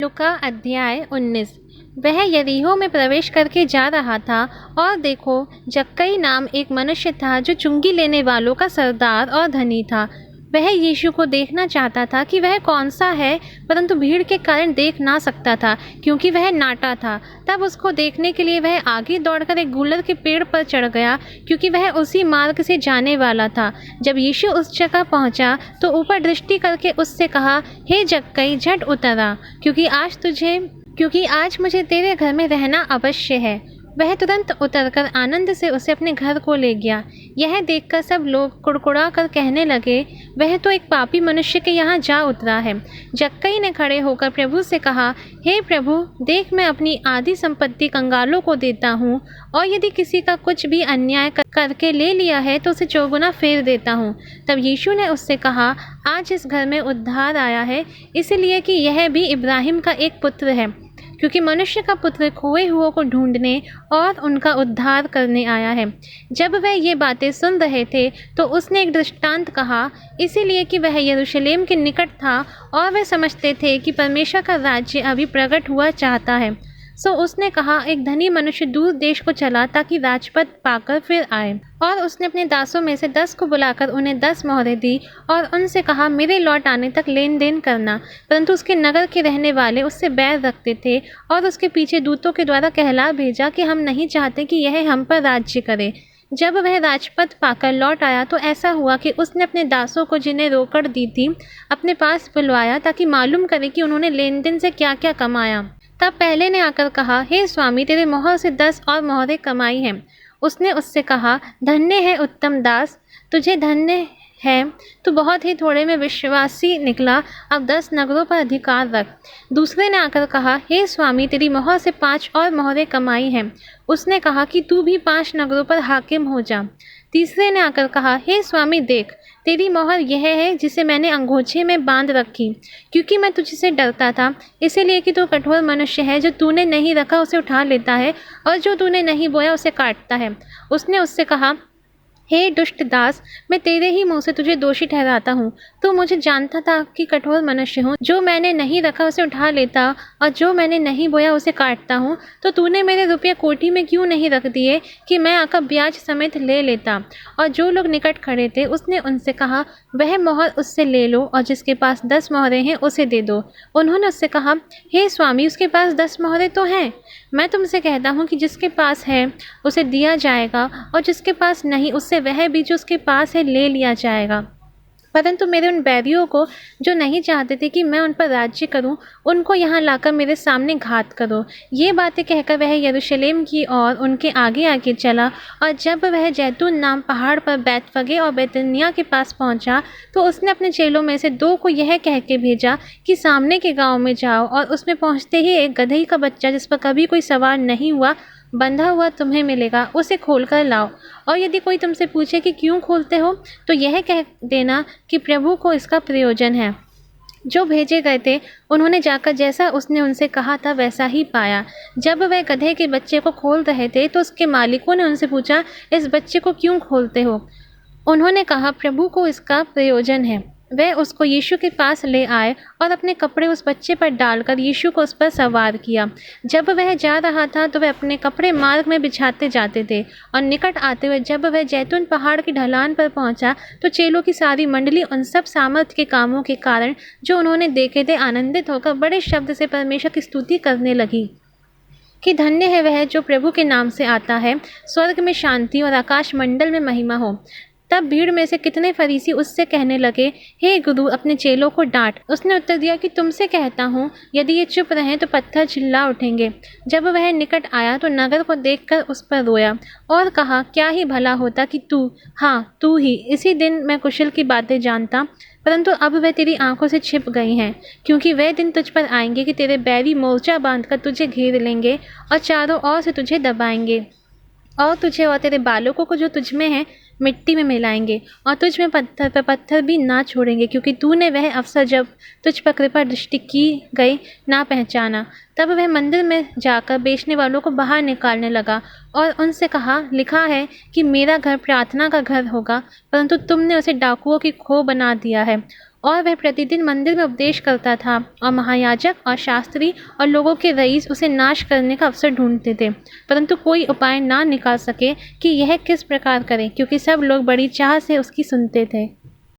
लुका अध्याय 19। वह यरीहो में प्रवेश करके जा रहा था और देखो, जक्कई नाम एक मनुष्य था जो चुंगी लेने वालों का सरदार और धनी था। वह यीशु को देखना चाहता था कि वह कौन सा है, परंतु भीड़ के कारण देख ना सकता था क्योंकि वह नाटा था। तब उसको देखने के लिए वह आगे दौड़कर एक गूलर के पेड़ पर चढ़ गया क्योंकि वह उसी मार्ग से जाने वाला था। जब यीशु उस जगह पहुंचा तो ऊपर दृष्टि करके उससे कहा, हे जक्कई, झट उतर आ, क्योंकि आज मुझे तेरे घर में रहना अवश्य है। वह तुरंत उतरकर आनंद से उसे अपने घर को ले गया। यह देखकर सब लोग कुड़कुड़ा कर कहने लगे, वह तो एक पापी मनुष्य के यहाँ जा उतरा है। जक्कई ने खड़े होकर प्रभु से कहा, हे प्रभु, देख, मैं अपनी आधी संपत्ति कंगालों को देता हूँ, और यदि किसी का कुछ भी अन्याय करके ले लिया है तो उसे चौगुना फेर देता हूँ। तब यीशु ने उससे कहा, आज इस घर में उद्धार आया है, इसलिए कि यह भी इब्राहिम का एक पुत्र है, क्योंकि मनुष्य का पुत्र खोए हुओं को ढूंढने और उनका उद्धार करने आया है। जब वह ये बातें सुन रहे थे तो उसने एक दृष्टांत कहा, इसीलिए कि वह यरूशलेम के निकट था और वे समझते थे कि परमेश्वर का राज्य अभी प्रकट हुआ चाहता है। सो उसने कहा, एक धनी मनुष्य दूर देश को चला ताकि राजपद पाकर फिर आए, और उसने अपने दासों में से 10 को बुलाकर उन्हें 10 मोहरें दी और उनसे कहा, मेरे लौट आने तक लेन देन करना। परंतु उसके नगर के रहने वाले उससे बैर रखते थे और उसके पीछे दूतों के द्वारा कहला भेजा कि हम नहीं चाहते कि यह हम पर राज्य करे। जब वह राजपद पाकर लौट आया तो ऐसा हुआ कि उसने अपने दासों को, जिन्हें रोकड़ दी थी, अपने पास बुलवाया ताकि मालूम करे कि उन्होंने लेन देन से क्या क्या कमाया। तब पहले ने आकर कहा, हे स्वामी, तेरे मोहर से 10 और मोहरें कमाई हैं। उसने उससे कहा, धन्य है उत्तम दास, तुझे धन्य है, तू बहुत ही थोड़े में विश्वासी निकला, अब 10 नगरों पर अधिकार रख। दूसरे ने आकर कहा, हे स्वामी, तेरी मोहर से 5 और मोहरें कमाई हैं। उसने कहा कि तू भी 5 नगरों पर हाकिम हो जा। तीसरे ने आकर कहा, हे स्वामी, देख, तेरी मोहर यह है जिसे मैंने अंगोछे में बांध रखी, क्योंकि मैं तुझसे डरता था, इसीलिए कि तू कठोर मनुष्य है, जो तूने नहीं रखा उसे उठा लेता है, और जो तूने नहीं बोया उसे काटता है। उसने उससे कहा, हे दुष्ट दास, मैं तेरे ही मुँह से तुझे दोषी ठहराता हूँ। तू मुझे जानता था कि कठोर मनुष्य हूँ, जो मैंने नहीं रखा उसे उठा लेता और जो मैंने नहीं बोया उसे काटता हूँ। तो तूने मेरे रुपये कोठी में क्यों नहीं रख दिए कि मैं आकर ब्याज समेत ले लेता। और जो लोग निकट खड़े थे उसने उनसे कहा, वह मोहर उससे ले लो और जिसके पास 10 मोहरें हैं उसे दे दो। उन्होंने उससे कहा, हे स्वामी, उसके पास 10 मोहरें तो हैं। मैं तुमसे कहता हूँ कि जिसके पास है उसे दिया जाएगा, और जिसके पास नहीं, उससे वह भी जो उसके पास है ले लिया जाएगा। परंतु मेरे उन बैरियों को, जो नहीं चाहते थे कि मैं उन पर राज्य करूं, उनको यहाँ लाकर मेरे सामने घात करो। ये बातें कहकर वह यरूशलेम की ओर उनके आगे आगे चला, और जब वह जैतून नाम पहाड़ पर बैतफगे और बैतनिय्याह के पास पहुंचा तो उसने अपने चेलों में से 2 को यह कह के भेजा कि सामने के गाँव में जाओ, और उसमें पहुँचते ही एक गदही का बच्चा, जिस पर कभी कोई सवार नहीं हुआ, बंधा हुआ तुम्हें मिलेगा, उसे खोल कर लाओ। और यदि कोई तुमसे पूछे कि क्यों खोलते हो, तो यह कह देना कि प्रभु को इसका प्रयोजन है। जो भेजे गए थे उन्होंने जाकर जैसा उसने उनसे कहा था वैसा ही पाया। जब वह गधे के बच्चे को खोल रहे थे तो उसके मालिकों ने उनसे पूछा, इस बच्चे को क्यों खोलते हो? उन्होंने कहा, प्रभु को इसका प्रयोजन है। वह उसको यीशु के पास ले आए और अपने कपड़े उस बच्चे पर डालकर यीशु को उस पर सवार किया। जब वह जा रहा था तो वह अपने कपड़े मार्ग में बिछाते जाते थे, और निकट आते हुए जब वह जैतून पहाड़ की ढलान पर पहुंचा तो चेलों की सारी मंडली उन सब सामर्थ्य के कामों के कारण जो उन्होंने देखे थे आनंदित होकर बड़े शब्द से परमेश्वर की स्तुति करने लगी कि धन्य है वह जो प्रभु के नाम से आता है, स्वर्ग में शांति और आकाश मंडल में महिमा हो। तब भीड़ में से कितने फरीसी उससे कहने लगे, हे गुरु, अपने चेलों को डांट। उसने उत्तर दिया कि तुमसे कहता हूँ, यदि ये चुप रहें तो पत्थर चिल्ला उठेंगे। जब वह निकट आया तो नगर को देखकर उस पर रोया और कहा, क्या ही भला होता कि तू ही इसी दिन मैं कुशल की बातें जानता, परंतु अब वह तेरी आंखों से छिप गई हैं, क्योंकि वह दिन तुझ पर आएंगे कि तेरे बैरी मोर्चा बांधकर तुझे घेर लेंगे और चारों ओर से तुझे दबाएंगे, और तुझे और तेरे बालकों को जो तुझ में है मिट्टी में मिलाएंगे, और तुझ में पत्थर पर पत्थर भी ना छोड़ेंगे, क्योंकि तूने वह अवसर जब तुझ पर कृपा दृष्टि की गई ना पहचाना। तब वह मंदिर में जाकर बेचने वालों को बाहर निकालने लगा और उनसे कहा, लिखा है कि मेरा घर प्रार्थना का घर होगा, परंतु तुमने उसे डाकुओं की खो बना दिया है। और वह प्रतिदिन मंदिर में उपदेश करता था और महायाजक और शास्त्री और लोगों के रईस उसे नाश करने का अवसर ढूंढते थे, परंतु कोई उपाय ना निकाल सके कि यह किस प्रकार करें, क्योंकि सब लोग बड़ी चाह से उसकी सुनते थे।